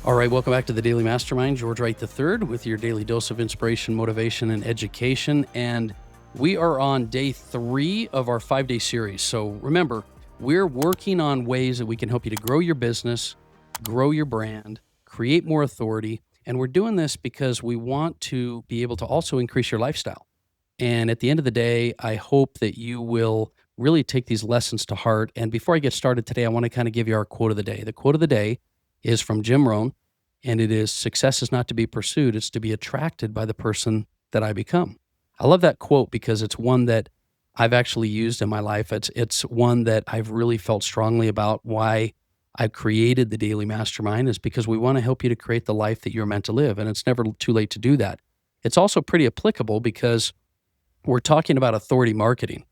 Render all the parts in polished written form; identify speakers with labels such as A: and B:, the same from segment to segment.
A: All right, welcome back to the Daily Mastermind. George Wright III with your daily dose of inspiration, motivation, and education. And we are on day 3 of our 5-day series. So remember, we're working on ways that we can help you to grow your business, grow your brand, create more authority. And we're doing this because we want to be able to also increase your lifestyle. And at the end of the day, I hope that you will really take these lessons to heart. And before I get started today, I want to kind of give you our quote of the day. The quote of the day is from Jim Rohn, and it is, "Success is not to be pursued, it's to be attracted by the person that I become." I love that quote because it's one that I've actually used in my life. It's one that I've really felt strongly about. Why I've created the Daily Mastermind is because we want to help you to create the life that you're meant to live, and it's never too late to do that. It's also pretty applicable because we're talking about authority marketing.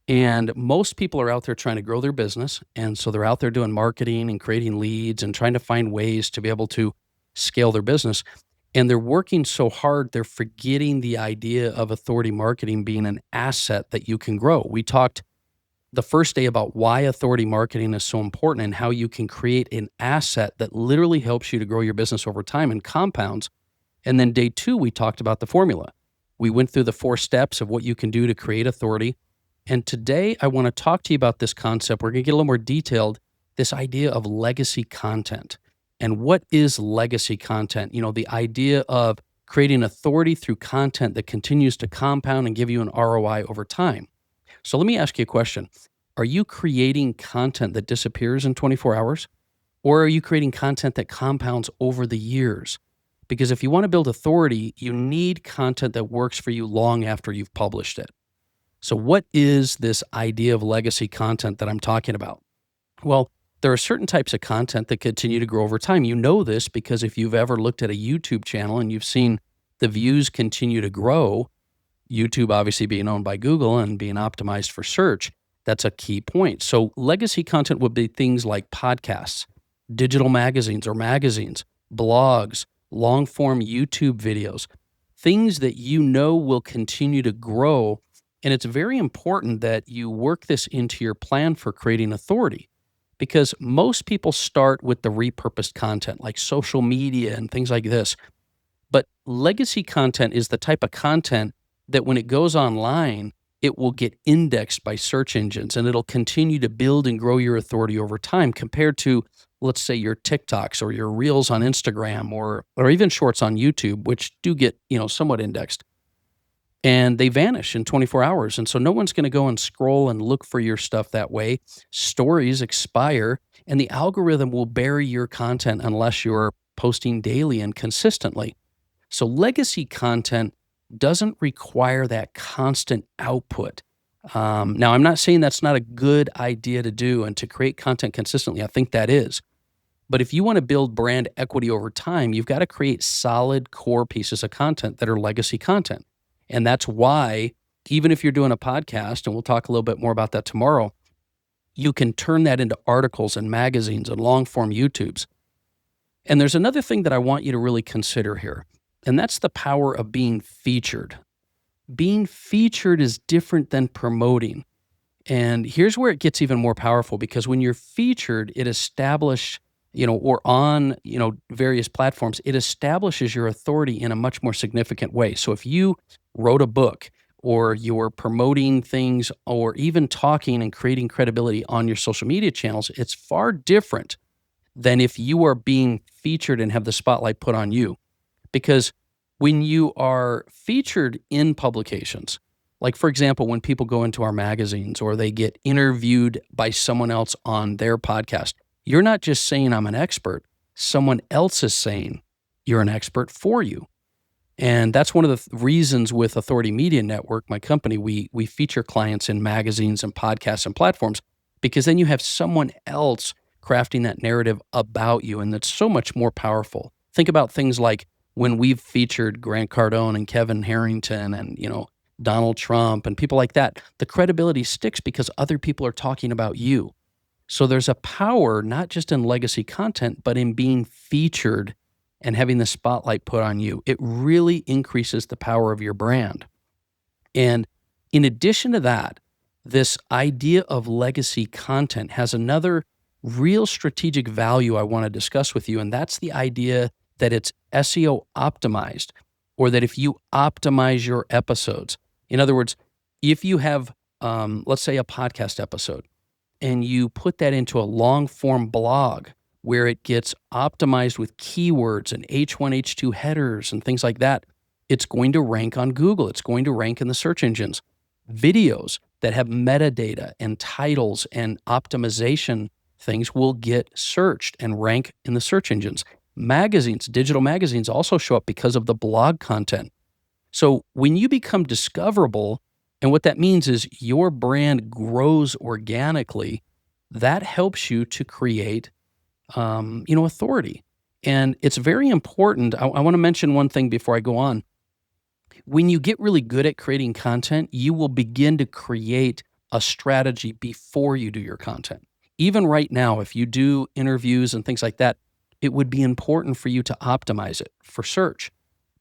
A: And most people are out there trying to grow their business. And so they're out there doing marketing and creating leads and trying to find ways to be able to scale their business. And they're working so hard, they're forgetting the idea of authority marketing being an asset that you can grow. We talked the first day about why authority marketing is so important and how you can create an asset that literally helps you to grow your business over time and compounds. And then day 2, we talked about the formula. We went through the 4 steps of what you can do to create authority. And today I want to talk to you about this concept. We're going to get a little more detailed, this idea of legacy content. And what is legacy content? You know, the idea of creating authority through content that continues to compound and give you an ROI over time. So let me ask you a question. Are you creating content that disappears in 24 hours? Or are you creating content that compounds over the years? Because if you want to build authority, you need content that works for you long after you've published it. So what is this idea of legacy content that I'm talking about? Well, there are certain types of content that continue to grow over time. You know this because if you've ever looked at a YouTube channel and you've seen the views continue to grow, YouTube obviously being owned by Google and being optimized for search, that's a key point. So legacy content would be things like podcasts, digital magazines or magazines, blogs, long-form YouTube videos, things that you know will continue to grow. And it's very important that you work this into your plan for creating authority, because most people start with the repurposed content like social media and things like this. But legacy content is the type of content that when it goes online, it will get indexed by search engines and it'll continue to build and grow your authority over time compared to, let's say, your TikToks or your Reels on Instagram or even Shorts on YouTube, which do get, somewhat indexed. And they vanish in 24 hours. And so no one's going to go and scroll and look for your stuff that way. Stories expire, and the algorithm will bury your content unless you're posting daily and consistently. So legacy content doesn't require that constant output. Now, I'm not saying that's not a good idea to do and to create content consistently. I think that is. But if you want to build brand equity over time, you've got to create solid core pieces of content that are legacy content. And that's why, even if you're doing a podcast, and we'll talk a little bit more about that tomorrow, you can turn that into articles and magazines and long-form YouTubes. And there's another thing that I want you to really consider here, and that's the power of being featured. Being featured is different than promoting. And here's where it gets even more powerful, because when you're featured, it establishes, or on, various platforms, it establishes your authority in a much more significant way. So if you wrote a book or you're promoting things or even talking and creating credibility on your social media channels, it's far different than if you are being featured and have the spotlight put on you. Because when you are featured in publications, like for example, when people go into our magazines or they get interviewed by someone else on their podcast, you're not just saying I'm an expert. Someone else is saying you're an expert for you. And that's one of the reasons with Authority Media Network, my company, we feature clients in magazines and podcasts and platforms, because then you have someone else crafting that narrative about you. And that's so much more powerful. Think about things like when we've featured Grant Cardone and Kevin Harrington and, Donald Trump and people like that, the credibility sticks because other people are talking about you. So there's a power not just in legacy content, but in being featured and having the spotlight put on you. It really increases the power of your brand. And in addition to that, this idea of legacy content has another real strategic value I want to discuss with you, and that's the idea that it's SEO optimized, or that if you optimize your episodes, in other words, if you have, let's say, a podcast episode, and you put that into a long form blog where it gets optimized with keywords and H1, H2 headers and things like that, it's going to rank on Google. It's going to rank in the search engines. Videos that have metadata and titles and optimization things will get searched and rank in the search engines. Magazines, digital magazines also show up because of the blog content. So when you become discoverable, and what that means is your brand grows organically, that helps you to create, authority. And it's very important. I want to mention one thing before I go on. When you get really good at creating content, you will begin to create a strategy before you do your content. Even right now, if you do interviews and things like that, it would be important for you to optimize it for search.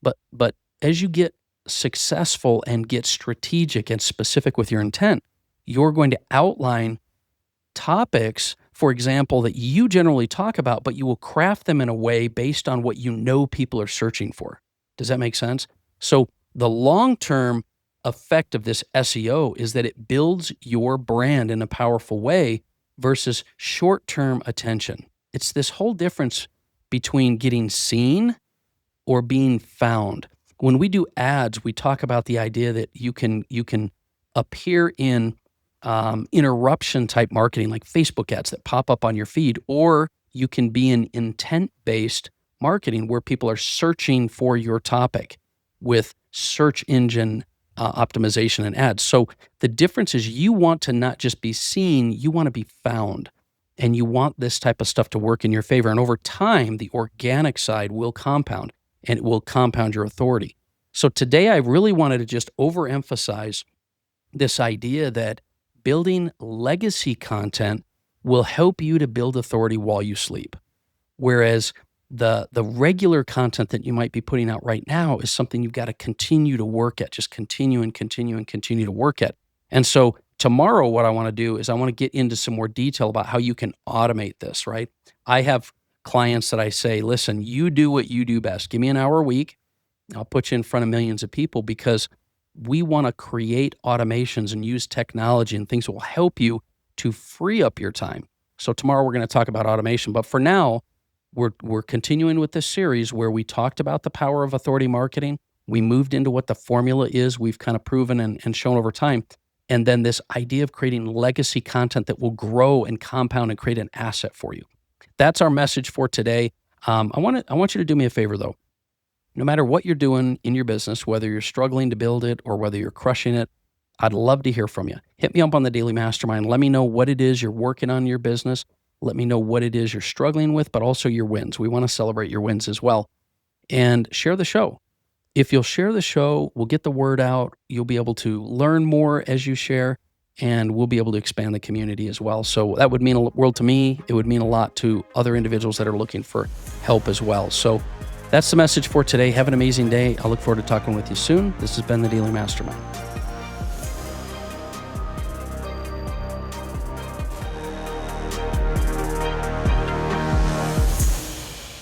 A: But as you get successful and get strategic and specific with your intent, you're going to outline topics, for example, that you generally talk about, but you will craft them in a way based on what you know people are searching for. Does that make sense? So the long-term effect of this SEO is that it builds your brand in a powerful way versus short-term attention. It's this whole difference between getting seen or being found. When we do ads, we talk about the idea that you can appear in interruption type marketing, like Facebook ads that pop up on your feed, or you can be in intent-based marketing where people are searching for your topic with search engine optimization and ads. So the difference is you want to not just be seen, you want to be found. And you want this type of stuff to work in your favor. And over time, the organic side will compound, and it will compound your authority. So today I really wanted to just overemphasize this idea that building legacy content will help you to build authority while you sleep. Whereas the regular content that you might be putting out right now is something you've got to continue to work at, just continue to work at. And so tomorrow, what I want to do is I want to get into some more detail about how you can automate this, right? I have clients that I say, listen, you do what you do best. Give me an hour a week. I'll put you in front of millions of people, because we want to create automations and use technology and things that will help you to free up your time. So tomorrow we're going to talk about automation. But for now, we're continuing with this series where we talked about the power of authority marketing. We moved into what the formula is. We've kind of proven and shown over time. And then this idea of creating legacy content that will grow and compound and create an asset for you. That's our message for today. I want you to do me a favor, though. No matter what you're doing in your business, whether you're struggling to build it or whether you're crushing it, I'd love to hear from you. Hit me up on the Daily Mastermind. Let me know what it is you're working on in your business. Let me know what it is you're struggling with, but also your wins. We want to celebrate your wins as well. And share the show. If you'll share the show, we'll get the word out. You'll be able to learn more as you share, and we'll be able to expand the community as well. So that would mean a world to me. It would mean a lot to other individuals that are looking for help as well. So that's the message for today. Have an amazing day. I look forward to talking with you soon. This has been the Daily Mastermind.